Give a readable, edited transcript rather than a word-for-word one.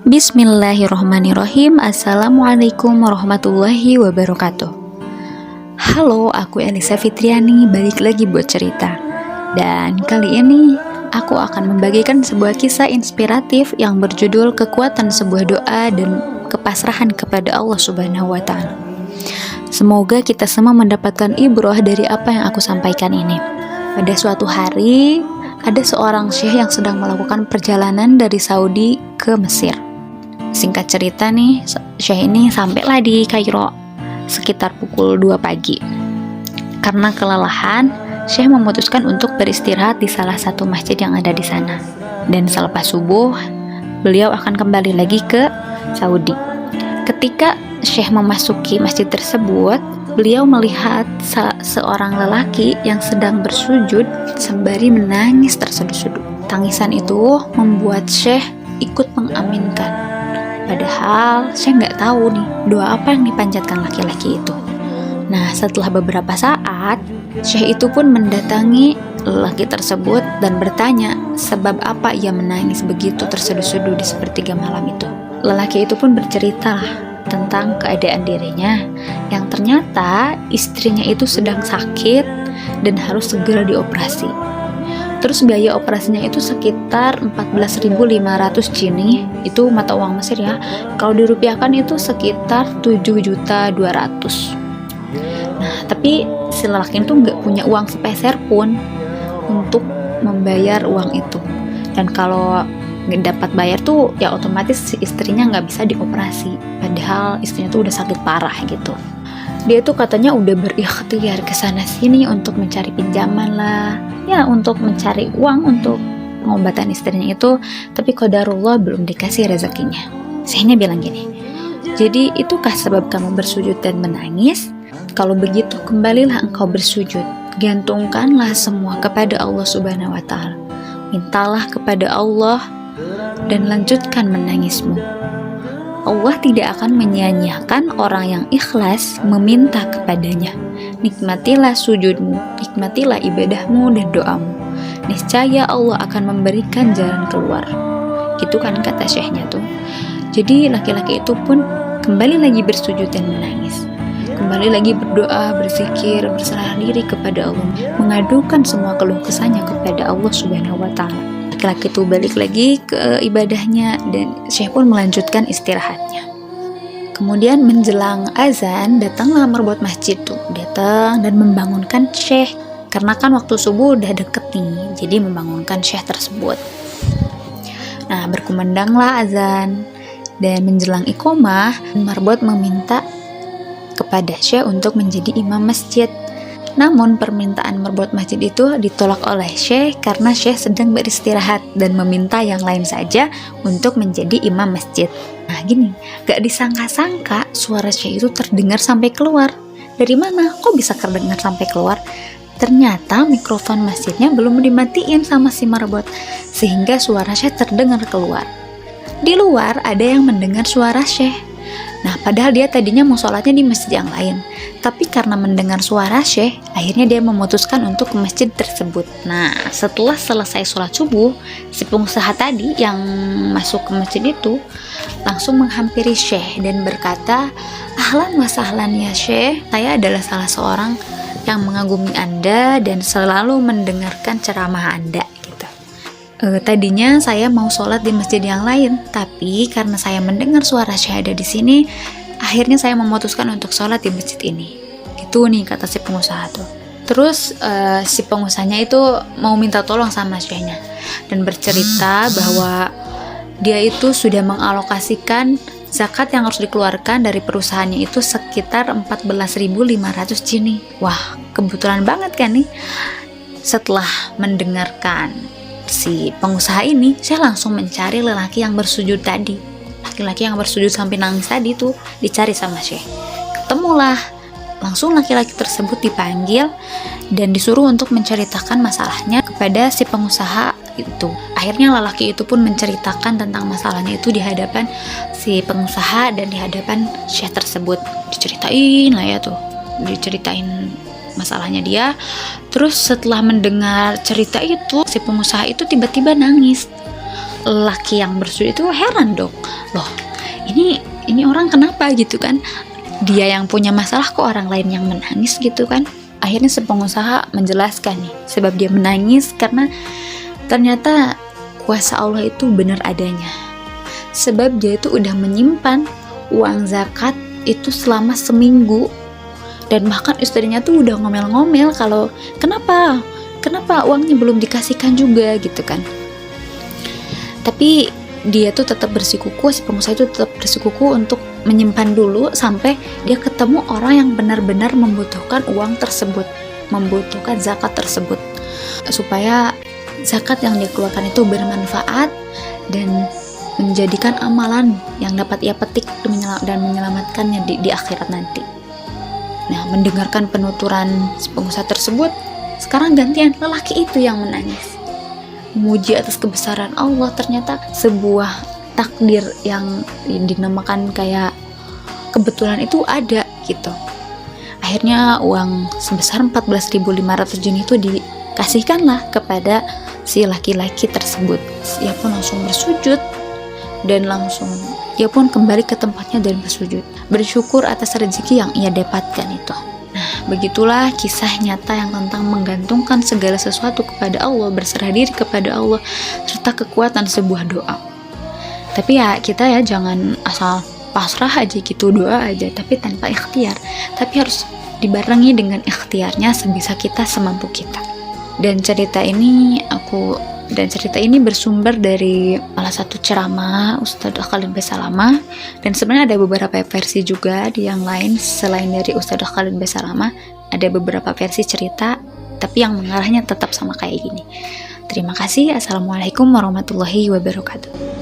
Bismillahirrohmanirrohim. Assalamualaikum warahmatullahi wabarakatuh. Halo, aku Elisa Fitriani, balik lagi buat cerita. Dan kali ini aku akan membagikan sebuah kisah inspiratif yang berjudul Kekuatan Sebuah Doa dan Kepasrahan kepada Allah Subhanahu wa Ta'ala. Semoga kita semua mendapatkan ibrah dari apa yang aku sampaikan ini. Pada suatu hari, ada seorang syekh yang sedang melakukan perjalanan dari Saudi ke Mesir. Singkat cerita nih, syekh ini sampailah di Kairo sekitar pukul 2 pagi. Karena kelelahan, syekh memutuskan untuk beristirahat di salah satu masjid yang ada di sana. Dan selepas subuh, beliau akan kembali lagi ke Saudi. Ketika syekh memasuki masjid tersebut, beliau melihat seorang lelaki yang sedang bersujud sembari menangis terseduh-seduh. Tangisan itu membuat syekh ikut mengaminkan. Padahal saya nggak tahu nih doa apa yang dipanjatkan laki-laki itu. Nah, setelah beberapa saat, syekh itu pun mendatangi lelaki tersebut dan bertanya sebab apa ia menangis begitu terseduh-seduh di sepertiga malam itu. Lelaki itu pun bercerita tentang keadaan dirinya yang ternyata istrinya itu sedang sakit dan harus segera dioperasi. Terus biaya operasinya itu sekitar 14.500 jini, itu mata uang Mesir ya. Kalau dirupiahkan itu sekitar 7.200.000. Nah, tapi si lelaki itu nggak punya uang sepeser pun untuk membayar uang itu. Dan kalau nggak dapat bayar tuh ya otomatis si istrinya nggak bisa dioperasi. Padahal istrinya tuh udah sakit parah gitu. Dia tuh katanya udah berikhtiar ke sana sini untuk mencari pinjaman lah, ya untuk mencari uang untuk pengobatan istrinya itu, tapi qadarullah belum dikasih rezekinya. Syekhnya bilang gini, jadi itukah sebab kamu bersujud dan menangis? Kalau begitu kembalilah engkau bersujud, gantungkanlah semua kepada Allah Subhanahu wa Ta'ala, mintalah kepada Allah dan lanjutkan menangismu. Allah tidak akan menyia-nyiakan orang yang ikhlas meminta kepadanya. Nikmatilah sujudmu, nikmatilah ibadahmu dan doamu. Niscaya Allah akan memberikan jalan keluar. Gitu kan kata syekhnya tuh. Jadi laki-laki itu pun kembali lagi bersujud dan menangis. Kembali lagi berdoa, berzikir, berserah diri kepada Allah, mengadukan semua keluh kesahnya kepada Allah Subhanahu wa Ta'ala. Laki-laki itu balik lagi ke ibadahnya dan syekh pun melanjutkan istirahatnya. Kemudian menjelang azan, datanglah merbot masjid tuh, datang dan membangunkan syekh. Karena kan waktu subuh udah deket nih, jadi membangunkan syekh tersebut. Nah, berkumandanglah azan dan menjelang iqomah, merbot meminta kepada syekh untuk menjadi imam masjid. Namun permintaan merbot masjid itu ditolak oleh syekh karena syekh sedang beristirahat dan meminta yang lain saja untuk menjadi imam masjid. Nah gini, gak disangka-sangka suara syekh itu terdengar sampai keluar. Dari mana? Kok bisa terdengar sampai keluar? Ternyata mikrofon masjidnya belum dimatiin sama si merbot, sehingga suara syekh terdengar keluar. Di luar ada yang mendengar suara syekh. Nah, padahal dia tadinya mau sholatnya di masjid yang lain. Tapi karena mendengar suara syekh, akhirnya dia memutuskan untuk ke masjid tersebut. Nah, setelah selesai sholat subuh, si pengusaha tadi yang masuk ke masjid itu langsung menghampiri syekh dan berkata, "Ahlan wa sahlan ya syekh, saya adalah salah seorang yang mengagumi Anda dan selalu mendengarkan ceramah Anda." Tadinya saya mau sholat di masjid yang lain, tapi karena saya mendengar suara syekh ada di sini, akhirnya saya memutuskan untuk sholat di masjid ini. Gitu nih kata si pengusaha tuh. Terus si pengusahanya itu mau minta tolong sama syekhnya dan bercerita bahwa dia itu sudah mengalokasikan zakat yang harus dikeluarkan dari perusahaannya itu sekitar 14.500 jini. Wah, kebetulan banget kan nih. Setelah mendengarkan si pengusaha ini, saya langsung mencari lelaki yang bersujud tadi. Laki-laki yang bersujud sampai nangis tadi tuh dicari sama syekh. Ketemulah, langsung laki-laki tersebut dipanggil dan disuruh untuk menceritakan masalahnya kepada si pengusaha itu. Akhirnya lelaki itu pun menceritakan tentang masalahnya itu di hadapan si pengusaha dan di hadapan syekh tersebut. Diceritain lah ya tuh, diceritain masalahnya dia. Terus setelah mendengar cerita itu, si pengusaha itu tiba-tiba nangis. laki yang bersujud itu heran dong, loh ini orang kenapa gitu kan, dia yang punya masalah kok orang lain yang menangis gitu kan. Akhirnya si pengusaha menjelaskan nih, sebab dia menangis karena ternyata kuasa Allah itu benar adanya. Sebab dia itu udah menyimpan uang zakat itu selama seminggu, dan bahkan istrinya tuh udah ngomel-ngomel kalau kenapa uangnya belum dikasihkan juga gitu kan. Tapi dia tuh tetap bersikukuh, si pengusaha itu tetap bersikukuh untuk menyimpan dulu sampai dia ketemu orang yang benar-benar membutuhkan uang tersebut, membutuhkan zakat tersebut, supaya zakat yang dia keluarkan itu bermanfaat dan menjadikan amalan yang dapat ia petik dan menyelamatkannya di akhirat nanti. Nah, mendengarkan penuturan si pengusaha tersebut, sekarang gantian lelaki itu yang menangis, memuji atas kebesaran Allah. Ternyata sebuah takdir yang dinamakan kayak kebetulan itu ada gitu. Akhirnya uang sebesar 14.500 Jun itu dikasihkanlah kepada si laki-laki tersebut. Ia pun langsung bersujud dan langsung ia pun kembali ke tempatnya dan bersujud, bersyukur atas rezeki yang ia dapatkan itu. Nah, begitulah kisah nyata yang tentang menggantungkan segala sesuatu kepada Allah, berserah diri kepada Allah, serta kekuatan sebuah doa. Tapi ya kita ya jangan asal pasrah aja gitu, doa aja tapi tanpa ikhtiar. Tapi harus dibarengi dengan ikhtiarnya sebisa kita, semampu kita. Dan cerita ini bersumber dari salah satu ceramah Ustadz Khalid Basalamah, dan sebenarnya ada beberapa versi juga di yang lain selain dari Ustadz Khalid Basalamah. Ada beberapa versi cerita, tapi yang mengarahnya tetap sama kayak gini. Terima kasih. Assalamualaikum warahmatullahi wabarakatuh.